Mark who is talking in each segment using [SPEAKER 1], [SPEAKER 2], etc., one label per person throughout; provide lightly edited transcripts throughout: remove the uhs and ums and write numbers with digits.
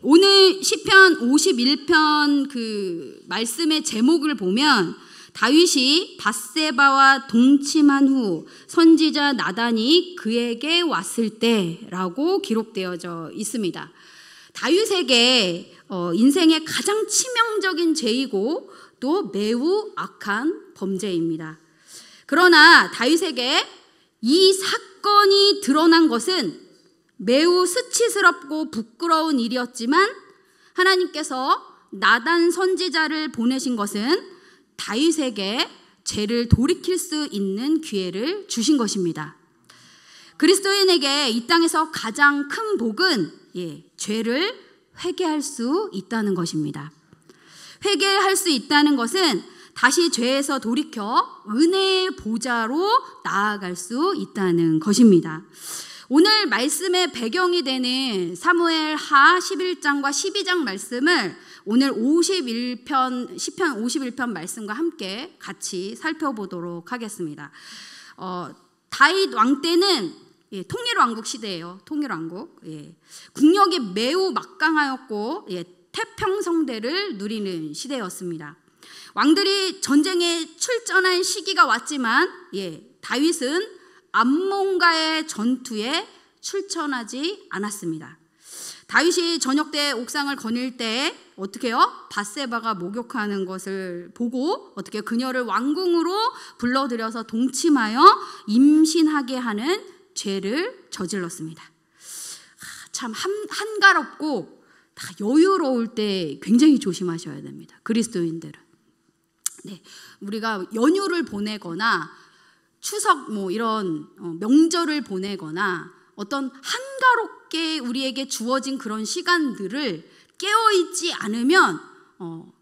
[SPEAKER 1] 오늘 시편 51편 그 말씀의 제목을 보면 다윗이 밧세바와 동침한 후 선지자 나단이 그에게 왔을 때라고 기록되어져 있습니다. 다윗에게 인생의 가장 치명적인 죄이고 또 매우 악한 범죄입니다. 그러나 다윗에게 이 사건이 드러난 것은 매우 수치스럽고 부끄러운 일이었지만 하나님께서 나단 선지자를 보내신 것은 다윗에게 죄를 돌이킬 수 있는 기회를 주신 것입니다. 그리스도인에게 이 땅에서 가장 큰 복은 죄를 회개할 수 있다는 것입니다. 회개할 수 있다는 것은 다시 죄에서 돌이켜 은혜의 보좌로 나아갈 수 있다는 것입니다. 오늘 말씀의 배경이 되는 사무엘하 11장과 12장 말씀을 오늘 51편, 시편 51편 말씀과 함께 같이 살펴보도록 하겠습니다. 다윗 왕 때는 통일왕국 시대예요. 통일왕국. 국력이 매우 막강하였고 태평성대를 누리는 시대였습니다. 왕들이 전쟁에 출전한 시기가 왔지만 다윗은 암몬과의 전투에 출전하지 않았습니다. 다윗이 저녁 때 옥상을 거닐 때 어떻게 해요? 밧세바가 목욕하는 것을 보고 어떻게 그녀를 왕궁으로 불러들여서 동침하여 임신하게 하는 죄를 저질렀습니다. 참 한가롭고 다 여유로울 때 굉장히 조심하셔야 됩니다. 그리스도인들은. 우리가 연휴를 보내거나 추석 이런 명절을 보내거나 어떤 한가롭게 우리에게 주어진 그런 시간들을 깨어있지 않으면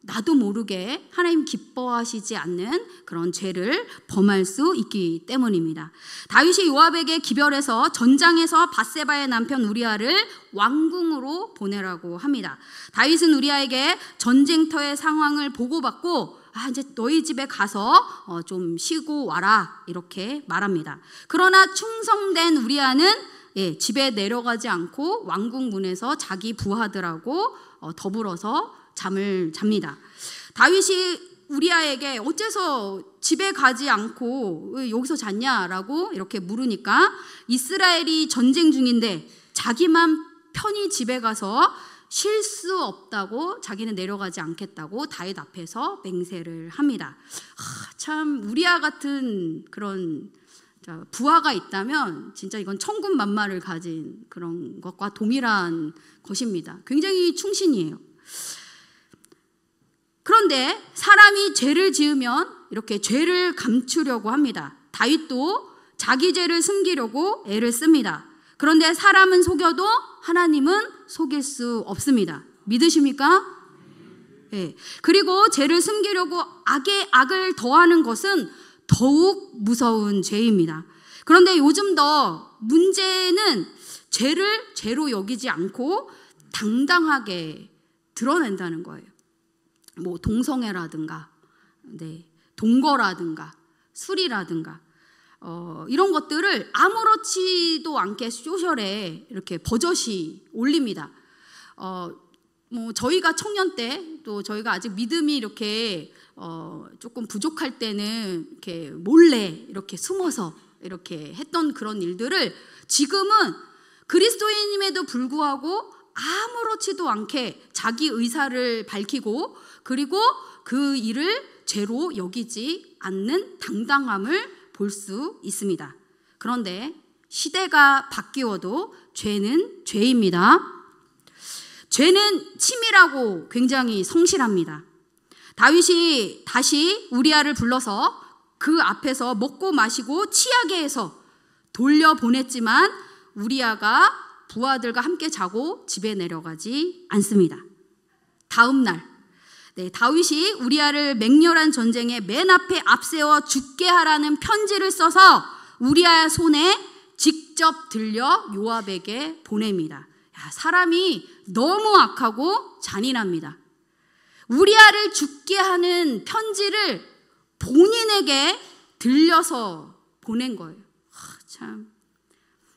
[SPEAKER 1] 나도 모르게 하나님 기뻐하시지 않는 그런 죄를 범할 수 있기 때문입니다. 다윗이 요압에게 기별해서 전장에서 밧세바의 남편 우리아를 왕궁으로 보내라고 합니다. 다윗은 우리아에게 전쟁터의 상황을 보고받고 이제 너희 집에 가서 좀 쉬고 와라 이렇게 말합니다. 그러나 충성된 우리아는 집에 내려가지 않고 왕궁 문에서 자기 부하들하고 더불어서 잠을 잡니다. 다윗이 우리아에게 어째서 집에 가지 않고 왜 여기서 잤냐라고 이렇게 물으니까 이스라엘이 전쟁 중인데 자기만 편히 집에 가서 쉴 수 없다고 자기는 내려가지 않겠다고 다윗 앞에서 맹세를 합니다. 참 우리아 같은 그런 부하가 있다면 진짜 이건 천군만마를 가진 그런 것과 동일한 것입니다. 굉장히 충신이에요. 그런데 사람이 죄를 지으면 이렇게 죄를 감추려고 합니다. 다윗도 자기 죄를 숨기려고 애를 씁니다. 그런데 사람은 속여도 하나님은 속일 수 없습니다. 믿으십니까? 그리고 죄를 숨기려고 악에 악을 더하는 것은 더욱 무서운 죄입니다. 그런데 요즘 더 문제는 죄를 죄로 여기지 않고 당당하게 드러낸다는 거예요. 동성애라든가, 동거라든가, 술이라든가, 이런 것들을 아무렇지도 않게 소셜에 이렇게 버젓이 올립니다. 저희가 청년 때 또 저희가 아직 믿음이 이렇게 조금 부족할 때는 이렇게 몰래 이렇게 숨어서 이렇게 했던 그런 일들을 지금은 그리스도인임에도 불구하고 아무렇지도 않게 자기 의사를 밝히고 그리고 그 일을 죄로 여기지 않는 당당함을 볼 수 있습니다. 그런데 시대가 바뀌어도 죄는 죄입니다. 죄는 치밀하고 굉장히 성실합니다. 다윗이 다시 우리아를 불러서 그 앞에서 먹고 마시고 취하게 해서 돌려보냈지만 우리아가 부하들과 함께 자고 집에 내려가지 않습니다. 다음 날 다윗이 우리아를 맹렬한 전쟁에 맨 앞에 앞세워 죽게 하라는 편지를 써서 우리아의 손에 직접 들려 요압에게 보냅니다. 사람이 너무 악하고 잔인합니다. 우리아를 죽게 하는 편지를 본인에게 들려서 보낸 거예요. 참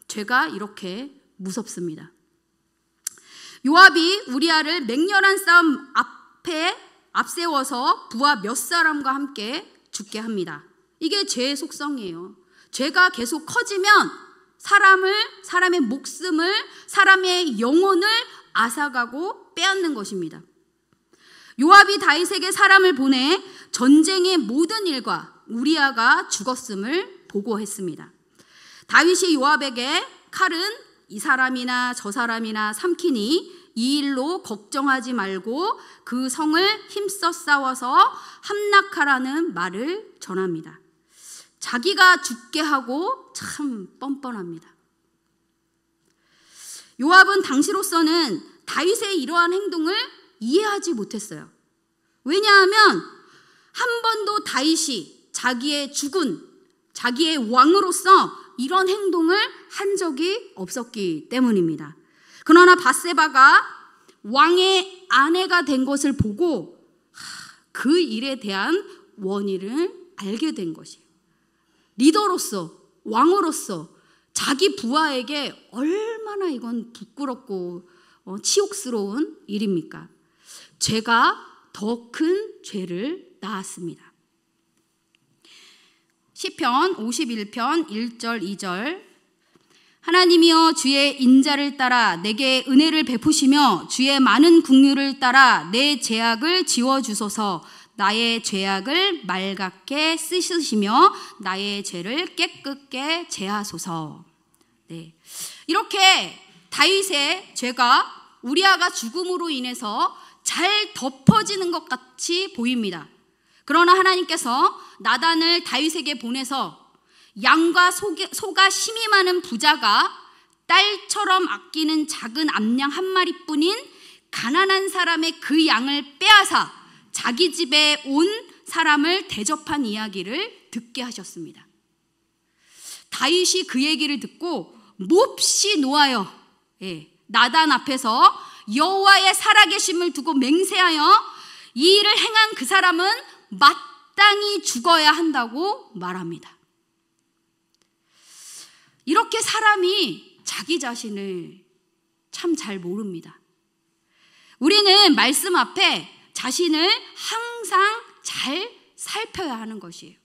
[SPEAKER 1] 죄가 이렇게 무섭습니다. 요압이 우리아를 맹렬한 싸움 앞에 앞세워서 부하 몇 사람과 함께 죽게 합니다. 이게 죄의 속성이에요. 죄가 계속 커지면 사람의 목숨을, 사람의 영혼을 앗아가고 빼앗는 것입니다. 요압이 다윗에게 사람을 보내 전쟁의 모든 일과 우리아가 죽었음을 보고했습니다. 다윗이 요압에게 칼은 이 사람이나 저 사람이나 삼키니 이 일로 걱정하지 말고 그 성을 힘써 싸워서 함락하라는 말을 전합니다. 자기가 죽게 하고 참 뻔뻔합니다. 요압은 당시로서는 다윗의 이러한 행동을 이해하지 못했어요. 왜냐하면 한 번도 다윗이 자기의 왕으로서 이런 행동을 한 적이 없었기 때문입니다. 그러나 밧세바가 왕의 아내가 된 것을 보고 그 일에 대한 원인을 알게 된 것이에요. 리더로서, 왕으로서 자기 부하에게 얼마나 이건 부끄럽고 치욕스러운 일입니까? 죄가 더 큰 죄를 낳았습니다. 시편 51편 1절 2절 하나님이여 주의 인자를 따라 내게 은혜를 베푸시며 주의 많은 긍휼을 따라 내 죄악을 지워주소서. 나의 죄악을 맑게 씻으시며 나의 죄를 깨끗게 제하소서. 네. 이렇게 다윗의 죄가 우리아가 죽음으로 인해서 잘 덮어지는 것 같이 보입니다. 그러나 하나님께서 나단을 다윗에게 보내서 양과 소가 심이 많은 부자가 딸처럼 아끼는 작은 암양 한 마리뿐인 가난한 사람의 그 양을 빼앗아 자기 집에 온 사람을 대접한 이야기를 듣게 하셨습니다. 다윗이 그 얘기를 듣고 몹시 노하여 나단 앞에서 여호와의 살아계심을 두고 맹세하여 이 일을 행한 그 사람은 마땅히 죽어야 한다고 말합니다. 이렇게 사람이 자기 자신을 참 잘 모릅니다. 우리는 말씀 앞에 자신을 항상 잘 살펴야 하는 것이에요.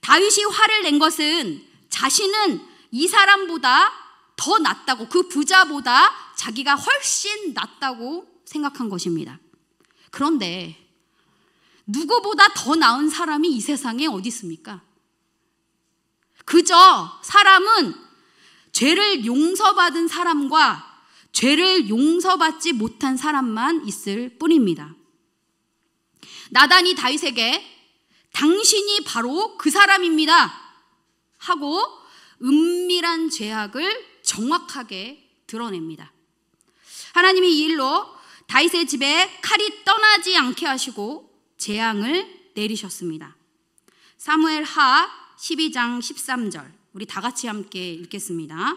[SPEAKER 1] 다윗이 화를 낸 것은 자신은 이 사람보다 더 낫다고, 그 부자보다 자기가 훨씬 낫다고 생각한 것입니다. 그런데 누구보다 더 나은 사람이 이 세상에 어디 있습니까? 그저 사람은 죄를 용서받은 사람과 죄를 용서받지 못한 사람만 있을 뿐입니다. 나단이 다윗에게 당신이 바로 그 사람입니다 하고 은밀한 죄악을 정확하게 드러냅니다. 하나님이 이 일로 다윗의 집에 칼이 떠나지 않게 하시고 재앙을 내리셨습니다. 사무엘하 12장 13절 우리 다 같이 함께 읽겠습니다.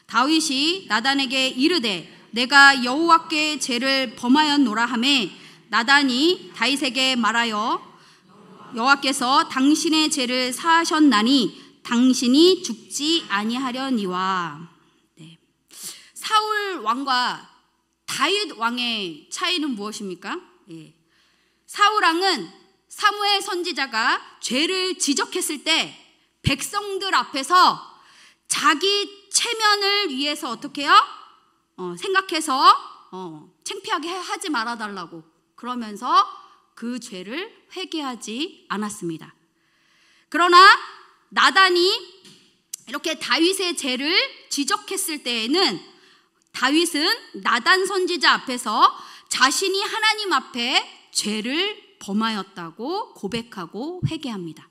[SPEAKER 1] 다윗이 나단에게 이르되 내가 여호와께 죄를 범하였노라 하매 나단이 다윗에게 말하여 여호와께서 당신의 죄를 사하셨나니 당신이 죽지 아니하려니와. 네. 사울 왕과 다윗 왕의 차이는 무엇입니까? 사울 왕은 사무엘 선지자가 죄를 지적했을 때 백성들 앞에서 자기 체면을 위해서 어떻게 해요? 생각해서 창피하게 하지 말아달라고 그러면서 그 죄를 회개하지 않았습니다. 그러나 나단이 이렇게 다윗의 죄를 지적했을 때에는 다윗은 나단 선지자 앞에서 자신이 하나님 앞에 죄를 범하였다고 고백하고 회개합니다.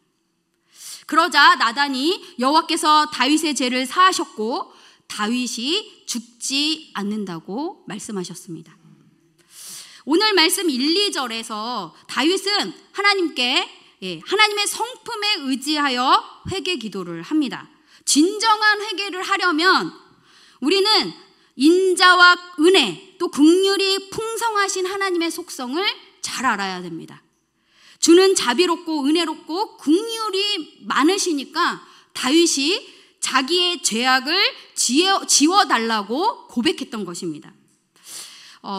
[SPEAKER 1] 그러자 나단이 여호와께서 다윗의 죄를 사하셨고 다윗이 죽지 않는다고 말씀하셨습니다. 오늘 말씀 1, 2절에서 다윗은 하나님의 성품에 의지하여 회개 기도를 합니다. 진정한 회개를 하려면 우리는 인자와 은혜 또 긍휼이 풍성하신 하나님의 속성을 잘 알아야 됩니다. 주는 자비롭고 은혜롭고 긍휼이 많으시니까 다윗이 자기의 죄악을 지워달라고 고백했던 것입니다.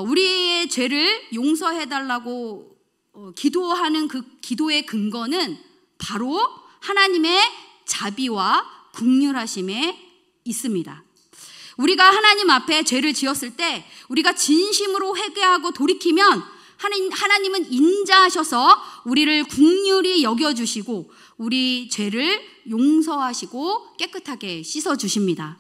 [SPEAKER 1] 우리의 죄를 용서해달라고 기도하는 그 기도의 근거는 바로 하나님의 자비와 긍휼하심에 있습니다. 우리가 하나님 앞에 죄를 지었을 때 우리가 진심으로 회개하고 돌이키면 하나님은 인자하셔서 우리를 긍휼히 여겨주시고 우리 죄를 용서하시고 깨끗하게 씻어주십니다.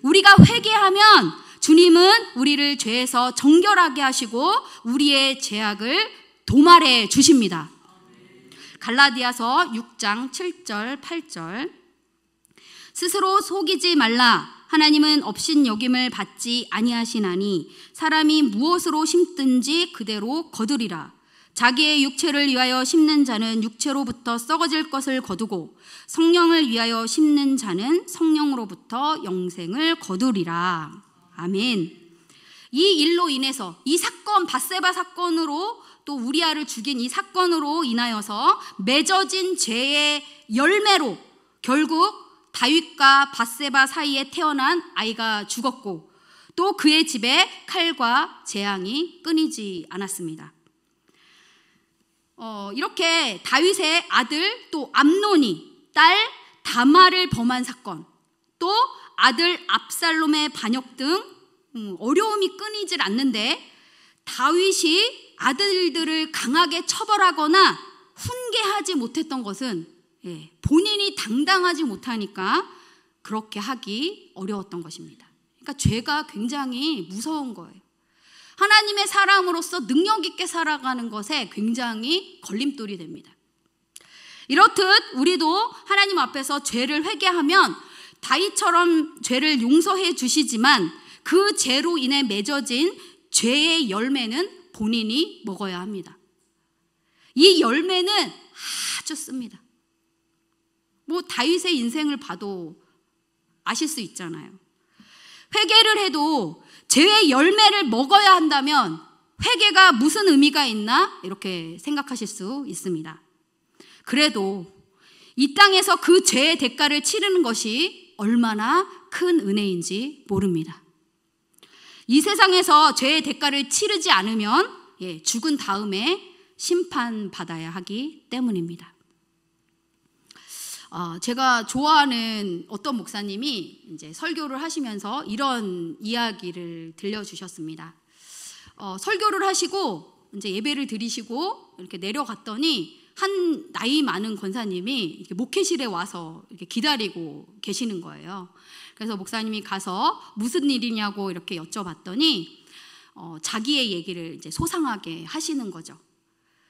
[SPEAKER 1] 우리가 회개하면 주님은 우리를 죄에서 정결하게 하시고 우리의 죄악을 도말해 주십니다. 갈라디아서 6장 7절 8절 스스로 속이지 말라. 하나님은 업신여김을 받지 아니하시나니 사람이 무엇으로 심든지 그대로 거두리라. 자기의 육체를 위하여 심는 자는 육체로부터 썩어질 것을 거두고 성령을 위하여 심는 자는 성령으로부터 영생을 거두리라. 아멘. 이 일로 인해서 이 사건, 밧세바 사건으로 또 우리아를 죽인 이 사건으로 인하여서 맺어진 죄의 열매로 결국 다윗과 밧세바 사이에 태어난 아이가 죽었고 또 그의 집에 칼과 재앙이 끊이지 않았습니다. 이렇게 다윗의 아들 또 암논이 딸 다말을 범한 사건, 또 아들 압살롬의 반역 등 어려움이 끊이질 않는데 다윗이 아들들을 강하게 처벌하거나 훈계하지 못했던 것은 본인이 당당하지 못하니까 그렇게 하기 어려웠던 것입니다. 그러니까 죄가 굉장히 무서운 거예요. 하나님의 사람으로서 능력 있게 살아가는 것에 굉장히 걸림돌이 됩니다. 이렇듯 우리도 하나님 앞에서 죄를 회개하면 다윗처럼 죄를 용서해 주시지만 그 죄로 인해 맺어진 죄의 열매는 본인이 먹어야 합니다. 이 열매는 아주 씁니다. 다윗의 인생을 봐도 아실 수 있잖아요. 회개를 해도 죄의 열매를 먹어야 한다면 회개가 무슨 의미가 있나? 이렇게 생각하실 수 있습니다. 그래도 이 땅에서 그 죄의 대가를 치르는 것이 얼마나 큰 은혜인지 모릅니다. 이 세상에서 죄의 대가를 치르지 않으면 죽은 다음에 심판받아야 하기 때문입니다. 제가 좋아하는 어떤 목사님이 이제 설교를 하시면서 이런 이야기를 들려주셨습니다. 설교를 하시고 이제 예배를 드리시고 이렇게 내려갔더니 한 나이 많은 권사님이 이렇게 목회실에 와서 이렇게 기다리고 계시는 거예요. 그래서 목사님이 가서 무슨 일이냐고 이렇게 여쭤봤더니 자기의 얘기를 이제 소상하게 하시는 거죠.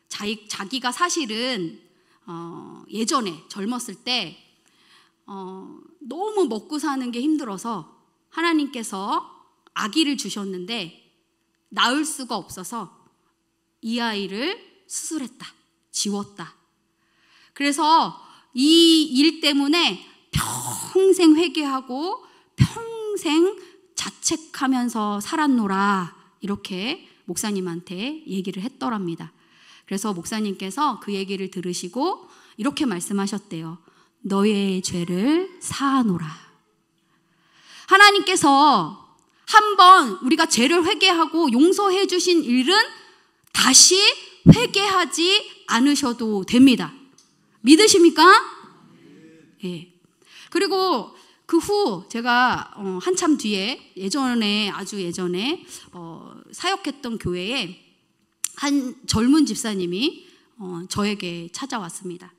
[SPEAKER 1] 자기가 사실은 예전에 젊었을 때 너무 먹고 사는 게 힘들어서 하나님께서 아기를 주셨는데 낳을 수가 없어서 이 아이를 수술했다, 지웠다. 그래서 이 일 때문에 평생 회개하고 평생 자책하면서 살았노라, 이렇게 목사님한테 얘기를 했더랍니다. 그래서 목사님께서 그 얘기를 들으시고 이렇게 말씀하셨대요. 너의 죄를 사하노라. 하나님께서 한번 우리가 죄를 회개하고 용서해 주신 일은 다시 회개하지 않으셔도 됩니다. 믿으십니까? 예. 그리고 그 후 제가 한참 뒤에 아주 예전에 사역했던 교회에 한 젊은 집사님이 저에게 찾아왔습니다.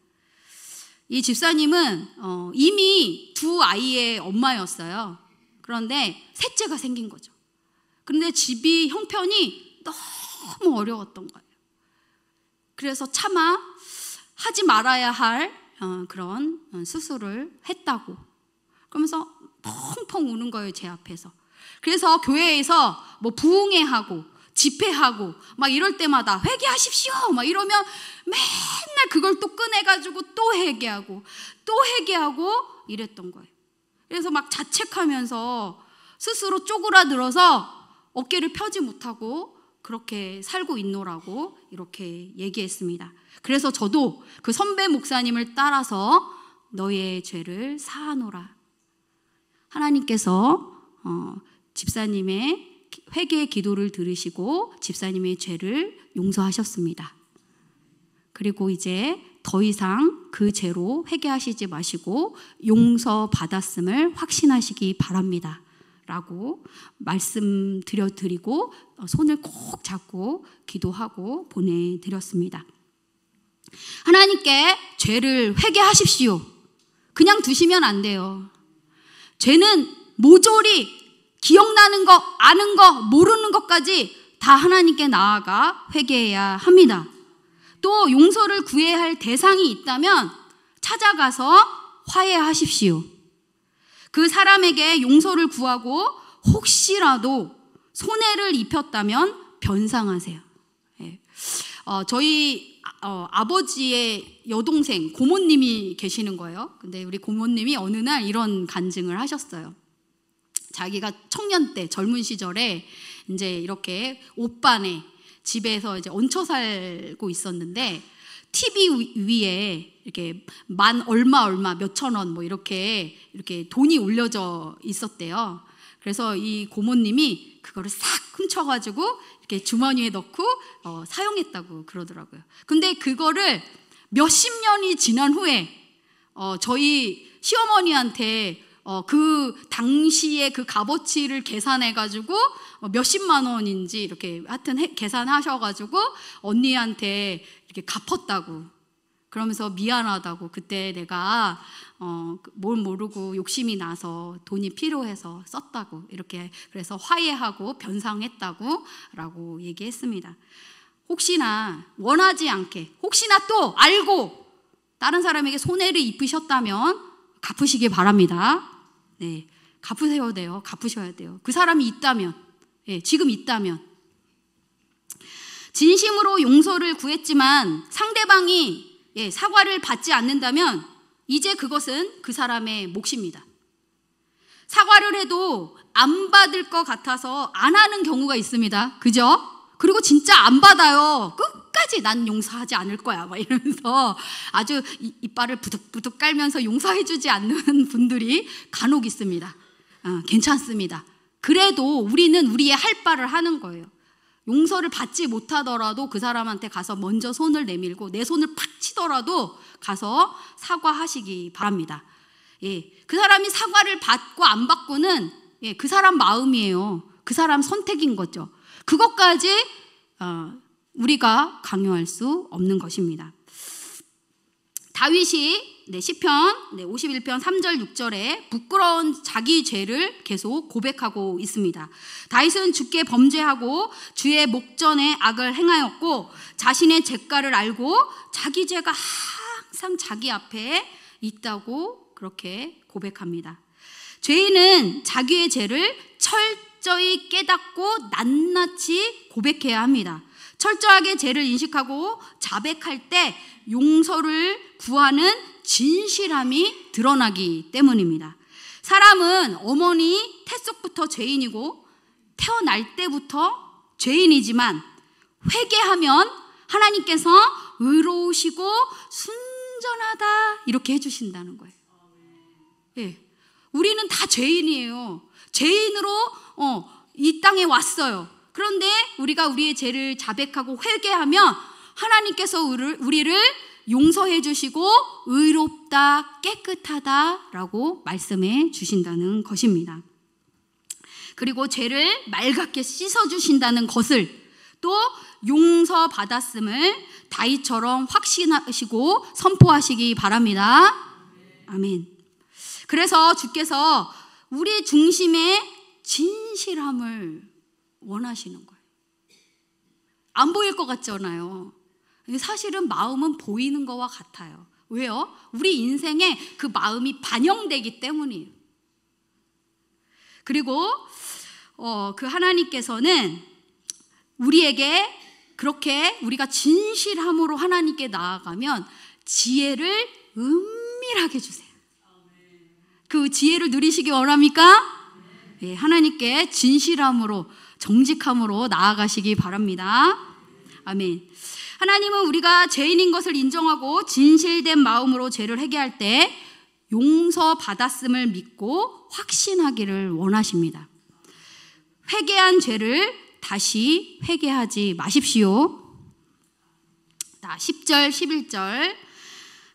[SPEAKER 1] 이 집사님은 이미 두 아이의 엄마였어요. 그런데 셋째가 생긴 거죠. 그런데 집이 형편이 너무 어려웠던 거예요. 그래서 차마 하지 말아야 할 그런 수술을 했다고. 그러면서 펑펑 우는 거예요, 제 앞에서. 그래서 교회에서 부흥회하고 집회하고 막 이럴 때마다 회개하십시오 막 이러면 맨날 그걸 또 꺼내가지고 또 회개하고 이랬던 거예요. 그래서 막 자책하면서 스스로 쪼그라들어서 어깨를 펴지 못하고 그렇게 살고 있노라고 이렇게 얘기했습니다. 그래서 저도 그 선배 목사님을 따라서 너의 죄를 사하노라. 하나님께서 집사님의 회개의 기도를 들으시고 집사님의 죄를 용서하셨습니다. 그리고 이제 더 이상 그 죄로 회개하시지 마시고 용서받았음을 확신하시기 바랍니다 라고 말씀드리고 손을 꼭 잡고 기도하고 보내드렸습니다. 하나님께 죄를 회개하십시오. 그냥 두시면 안 돼요. 죄는 모조리 기억나는 거, 아는 거, 모르는 것까지 다 하나님께 나아가 회개해야 합니다. 또 용서를 구해야 할 대상이 있다면 찾아가서 화해하십시오. 그 사람에게 용서를 구하고 혹시라도 손해를 입혔다면 변상하세요. 저희 아버지의 여동생 고모님이 계시는 거예요. 근데 우리 고모님이 어느 날 이런 간증을 하셨어요. 자기가 청년 때 젊은 시절에 이제 이렇게 옷반에 집에서 이제 얹혀 살고 있었는데 TV 위에 이렇게 만 얼마 몇천 원 뭐 이렇게 돈이 올려져 있었대요. 그래서 이 고모님이 그거를 싹 훔쳐가지고 이렇게 주머니에 넣고 사용했다고 그러더라고요. 근데 그거를 몇십 년이 지난 후에 저희 시어머니한테 그 당시에 그 값어치를 계산해가지고 몇십만 원인지 이렇게 하여튼 계산하셔가지고 언니한테 이렇게 갚았다고. 그러면서 미안하다고, 그때 내가 뭘 모르고 욕심이 나서 돈이 필요해서 썼다고, 이렇게 그래서 화해하고 변상했다고 라고 얘기했습니다. 혹시나 원하지 않게, 혹시나 또 알고 다른 사람에게 손해를 입으셨다면 갚으시기 바랍니다. 네, 갚으셔야 돼요. 그 사람이 있다면, 지금 있다면. 진심으로 용서를 구했지만 상대방이 사과를 받지 않는다면 이제 그것은 그 사람의 몫입니다. 사과를 해도 안 받을 것 같아서 안 하는 경우가 있습니다. 그죠? 그리고 진짜 안 받아요. 끝까지 난 용서하지 않을 거야 막 이러면서 아주 이빨을 부득부득 깔면서 용서해주지 않는 분들이 간혹 있습니다. 괜찮습니다. 그래도 우리는 우리의 할 바를 하는 거예요. 용서를 받지 못하더라도 그 사람한테 가서 먼저 손을 내밀고 내 손을 팍 치더라도 가서 사과하시기 바랍니다. 그 사람이 사과를 받고 안 받고는 그 사람 마음이에요. 그 사람 선택인 거죠. 그것까지 우리가 강요할 수 없는 것입니다. 다윗이 시편 51편 3절 6절에 부끄러운 자기 죄를 계속 고백하고 있습니다. 다윗은 주께 범죄하고 주의 목전에 악을 행하였고 자신의 죄가를 알고 자기 죄가 항상 자기 앞에 있다고 그렇게 고백합니다. 죄인은 자기의 죄를 철저히 깨닫고 낱낱이 고백해야 합니다. 철저하게 죄를 인식하고 자백할 때 용서를 구하는 진실함이 드러나기 때문입니다. 사람은 어머니 태속부터 죄인이고 태어날 때부터 죄인이지만 회개하면 하나님께서 의로우시고 순전하다 이렇게 해주신다는 거예요. 우리는 다 죄인이에요. 죄인으로 이 땅에 왔어요. 그런데 우리가 우리의 죄를 자백하고 회개하면 하나님께서 우리를 용서해 주시고 의롭다, 깨끗하다라고 말씀해 주신다는 것입니다. 그리고 죄를 맑게 씻어 주신다는 것을 또 용서받았음을 다윗처럼 확신하시고 선포하시기 바랍니다. 아멘. 그래서 주께서 우리 중심의 진실함을 원하시는 거예요. 안 보일 것 같잖아요. 사실은 마음은 보이는 것과 같아요. 왜요? 우리 인생에 그 마음이 반영되기 때문이에요. 그리고 그 하나님께서는 우리에게 그렇게 우리가 진실함으로 하나님께 나아가면 지혜를 은밀하게 주세요. 그 지혜를 누리시기 원합니까? 네, 하나님께 진실함으로 정직함으로 나아가시기 바랍니다. 아멘. 하나님은 우리가 죄인인 것을 인정하고 진실된 마음으로 죄를 회개할 때 용서받았음을 믿고 확신하기를 원하십니다. 회개한 죄를 다시 회개하지 마십시오. 10절 11절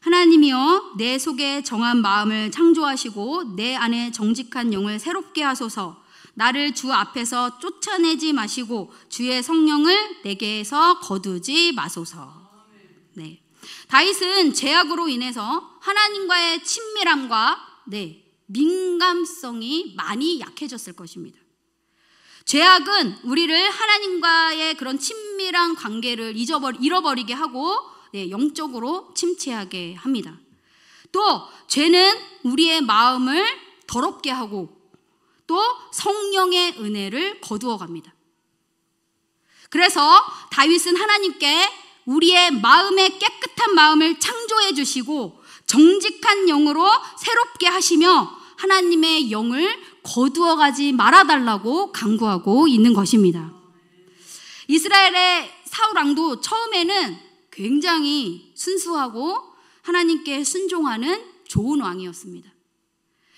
[SPEAKER 1] 하나님이여 내 속에 정한 마음을 창조하시고 내 안에 정직한 영을 새롭게 하소서. 나를 주 앞에서 쫓아내지 마시고 주의 성령을 내게서 거두지 마소서. 네. 다윗은 죄악으로 인해서 하나님과의 친밀함과 민감성이 많이 약해졌을 것입니다. 죄악은 우리를 하나님과의 그런 친밀한 관계를 잃어버리게 하고 영적으로 침체하게 합니다. 또 죄는 우리의 마음을 더럽게 하고 또 성령의 은혜를 거두어 갑니다. 그래서 다윗은 하나님께 우리의 마음의 깨끗한 마음을 창조해 주시고 정직한 영으로 새롭게 하시며 하나님의 영을 거두어 가지 말아달라고 간구하고 있는 것입니다. 이스라엘의 사울 왕도 처음에는 굉장히 순수하고 하나님께 순종하는 좋은 왕이었습니다.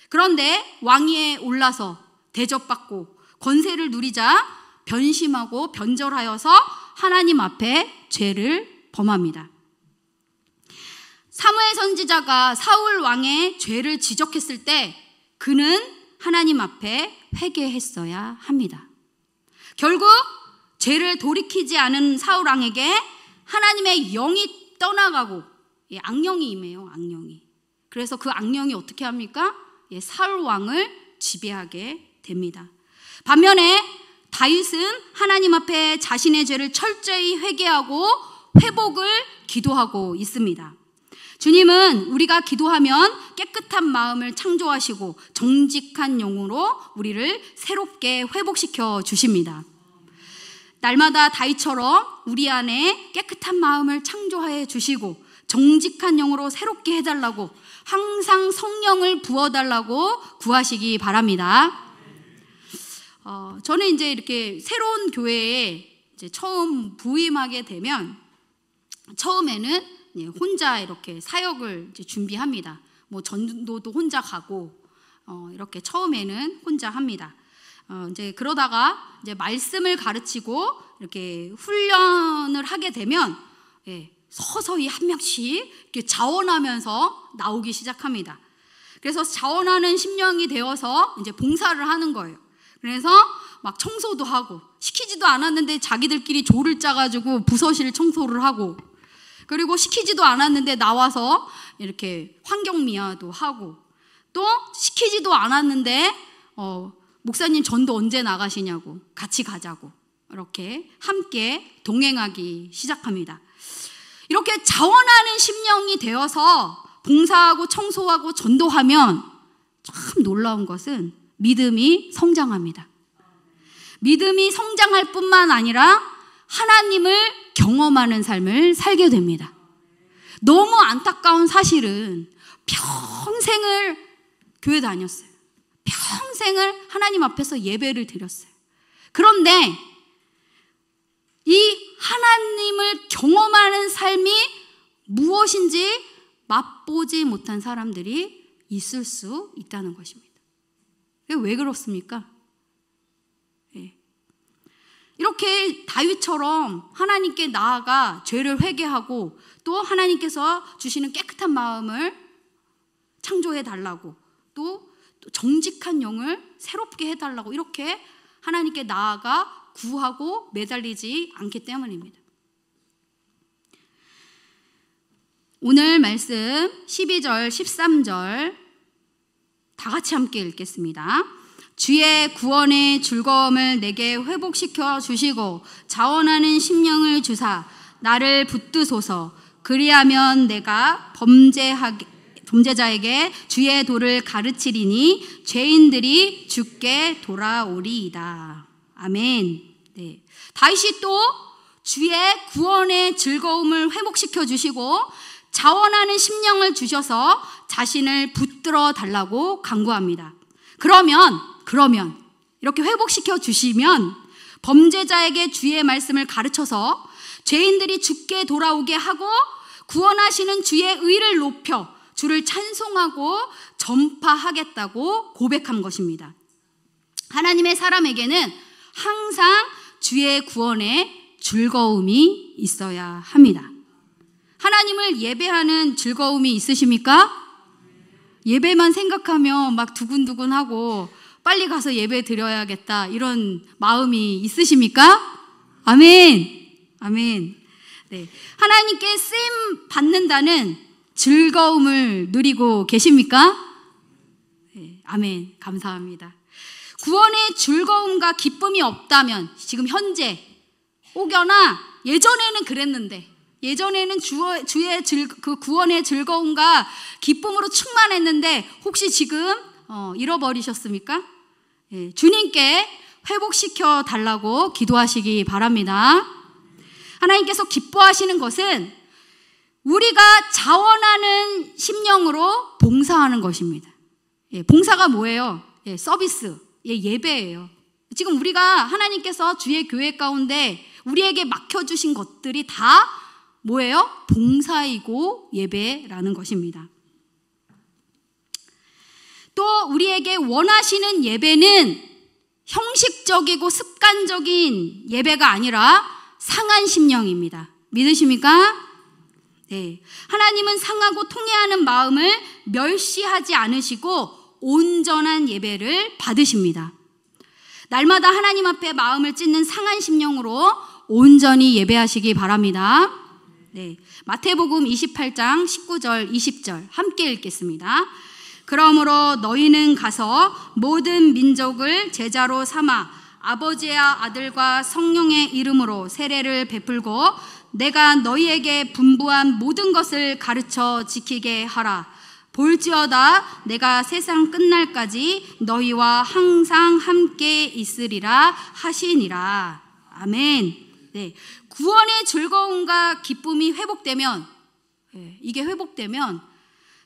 [SPEAKER 1] 그런데 왕위에 올라서 대접받고 권세를 누리자 변심하고 변절하여서 하나님 앞에 죄를 범합니다. 사무엘 선지자가 사울 왕의 죄를 지적했을 때 그는 하나님 앞에 회개했어야 합니다. 결국 죄를 돌이키지 않은 사울 왕에게 하나님의 영이 떠나가고 악령이 임해요. 악령이. 그래서 그 악령이 어떻게 합니까? 사울 왕을 지배하게 됩니다. 반면에 다윗은 하나님 앞에 자신의 죄를 철저히 회개하고 회복을 기도하고 있습니다. 주님은 우리가 기도하면 깨끗한 마음을 창조하시고 정직한 영으로 우리를 새롭게 회복시켜 주십니다. 날마다 다윗처럼 우리 안에 깨끗한 마음을 창조해 주시고 정직한 영으로 새롭게 해달라고 항상 성령을 부어달라고 구하시기 바랍니다. 저는 이제 이렇게 새로운 교회에 이제 처음 부임하게 되면 처음에는 혼자 이렇게 사역을 이제 준비합니다. 뭐 전도도 혼자 가고 이렇게 처음에는 혼자 합니다. 이제 그러다가 이제 말씀을 가르치고 이렇게 훈련을 하게 되면 서서히 한 명씩 이렇게 자원하면서 나오기 시작합니다. 그래서 자원하는 심령이 되어서 이제 봉사를 하는 거예요. 그래서 막 청소도 하고 시키지도 않았는데 자기들끼리 조를 짜가지고 부서실 청소를 하고 그리고 시키지도 않았는데 나와서 이렇게 환경미화도 하고 또 시키지도 않았는데 목사님 전도 언제 나가시냐고 같이 가자고 이렇게 함께 동행하기 시작합니다. 이렇게 자원하는 심령이 되어서 봉사하고 청소하고 전도하면 참 놀라운 것은 믿음이 성장합니다. 믿음이 성장할 뿐만 아니라 하나님을 경험하는 삶을 살게 됩니다. 너무 안타까운 사실은 평생을 교회 다녔어요. 평생을 하나님 앞에서 예배를 드렸어요. 그런데 이 하나님을 경험하는 삶이 무엇인지 맛보지 못한 사람들이 있을 수 있다는 것입니다. 왜 그렇습니까? 이렇게 다윗처럼 하나님께 나아가 죄를 회개하고 또 하나님께서 주시는 깨끗한 마음을 창조해 달라고 또 정직한 영을 새롭게 해달라고 이렇게 하나님께 나아가 구하고 매달리지 않기 때문입니다. 오늘 말씀 12절 13절 다 같이 함께 읽겠습니다. 주의 구원의 즐거움을 내게 회복시켜 주시고 자원하는 심령을 주사 나를 붙드소서. 그리하면 내가 범죄자에게 주의 도를 가르치리니 죄인들이 주께 돌아오리이다. 아멘. 네. 다윗이 또 주의 구원의 즐거움을 회복시켜 주시고 자원하는 심령을 주셔서 자신을 붙들어 달라고 간구합니다. 그러면 이렇게 회복시켜 주시면 범죄자에게 주의 말씀을 가르쳐서 죄인들이 주께 돌아오게 하고 구원하시는 주의 의를 높여 주를 찬송하고 전파하겠다고 고백한 것입니다. 하나님의 사람에게는 항상 주의 구원에 즐거움이 있어야 합니다. 하나님을 예배하는 즐거움이 있으십니까? 예배만 생각하면 막 두근두근하고 빨리 가서 예배 드려야겠다 이런 마음이 있으십니까? 아멘. 아멘. 네. 하나님께 쓰임 받는다는 즐거움을 누리고 계십니까? 네. 아멘. 감사합니다. 구원의 즐거움과 기쁨이 없다면 지금 현재 혹여나 예전에는 그랬는데 예전에는 주의 그 구원의 즐거움과 기쁨으로 충만했는데 혹시 지금 잃어버리셨습니까? 예, 주님께 회복시켜 달라고 기도하시기 바랍니다. 하나님께서 기뻐하시는 것은 우리가 자원하는 심령으로 봉사하는 것입니다. 예, 봉사가 뭐예요? 예, 서비스, 예배예요. 지금 우리가 하나님께서 주의 교회 가운데 우리에게 맡겨주신 것들이 다 뭐예요? 봉사이고 예배라는 것입니다. 또 우리에게 원하시는 예배는 형식적이고 습관적인 예배가 아니라 상한 심령입니다. 믿으십니까? 네. 하나님은 상하고 통회하는 마음을 멸시하지 않으시고 온전한 예배를 받으십니다. 날마다 하나님 앞에 마음을 찢는 상한 심령으로 온전히 예배하시기 바랍니다. 네. 마태복음 28장 19절 20절 함께 읽겠습니다. 그러므로 너희는 가서 모든 민족을 제자로 삼아 아버지와 아들과 성령의 이름으로 세례를 베풀고 내가 너희에게 분부한 모든 것을 가르쳐 지키게 하라. 볼지어다 내가 세상 끝날까지 너희와 항상 함께 있으리라 하시니라. 아멘. 네. 구원의 즐거움과 기쁨이 회복되면 이게 회복되면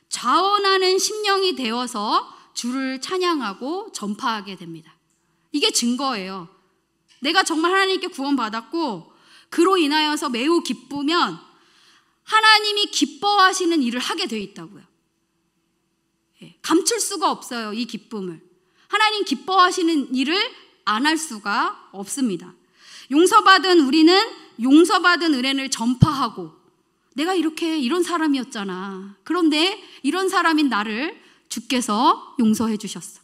[SPEAKER 1] 자원하는 심령이 되어서 주를 찬양하고 전파하게 됩니다. 이게 증거예요. 내가 정말 하나님께 구원받았고 그로 인하여서 매우 기쁘면 하나님이 기뻐하시는 일을 하게 돼 있다고요. 감출 수가 없어요. 이 기쁨을. 하나님 기뻐하시는 일을 안 할 수가 없습니다. 용서받은 우리는 용서받은 은혜를 전파하고 내가 이런 사람이었잖아. 그런데 이런 사람인 나를 주께서 용서해 주셨어.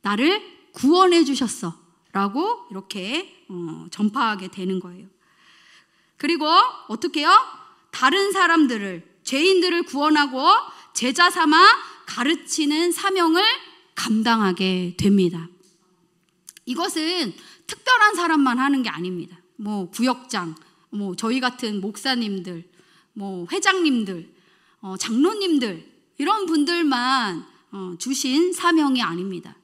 [SPEAKER 1] 나를 구원해 주셨어. 라고 이렇게 전파하게 되는 거예요. 그리고 어떻게 해요? 다른 사람들을, 죄인들을 구원하고 제자 삼아 가르치는 사명을 감당하게 됩니다. 이것은 특별한 사람만 하는 게 아닙니다. 뭐 구역장, 뭐 저희 같은 목사님들, 뭐 회장님들, 장로님들 이런 분들만 주신 사명이 아닙니다.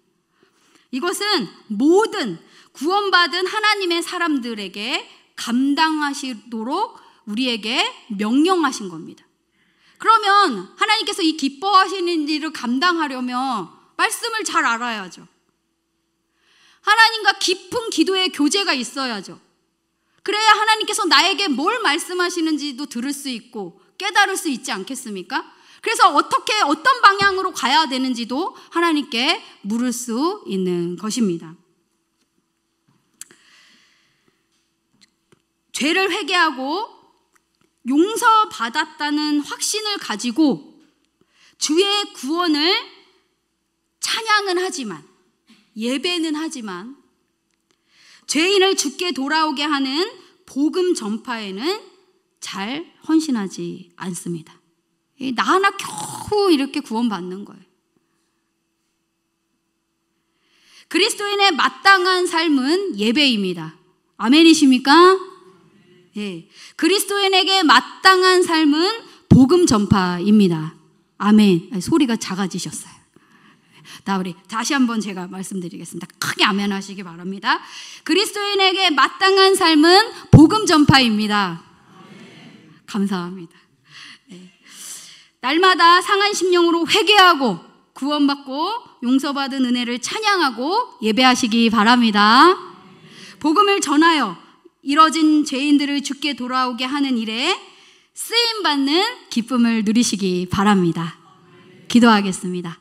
[SPEAKER 1] 이것은 모든 구원받은 하나님의 사람들에게 감당하시도록 우리에게 명령하신 겁니다. 그러면 하나님께서 이 기뻐하시는 일을 감당하려면 말씀을 잘 알아야죠. 하나님과 깊은 기도의 교제가 있어야죠. 그래야 하나님께서 나에게 뭘 말씀하시는지도 들을 수 있고 깨달을 수 있지 않겠습니까? 그래서 어떤 방향으로 가야 되는지도 하나님께 물을 수 있는 것입니다. 죄를 회개하고 용서받았다는 확신을 가지고 주의 구원을 찬양은 하지만 예배는 하지만 죄인을 주께 돌아오게 하는 복음 전파에는 잘 헌신하지 않습니다. 나 하나 겨우 이렇게 구원받는 거예요. 그리스도인의 마땅한 삶은 예배입니다. 아멘이십니까? 예. 그리스도인에게 마땅한 삶은 복음 전파입니다. 아멘. 소리가 작아지셨어요. 우리 다시 한번 제가 말씀드리겠습니다. 크게 아멘 하시기 바랍니다. 그리스도인에게 마땅한 삶은 복음 전파입니다. 감사합니다. 네. 날마다 상한 심령으로 회개하고 구원받고 용서받은 은혜를 찬양하고 예배하시기 바랍니다. 복음을 전하여 이뤄진 죄인들을 주께 돌아오게 하는 일에 쓰임받는 기쁨을 누리시기 바랍니다. 기도하겠습니다.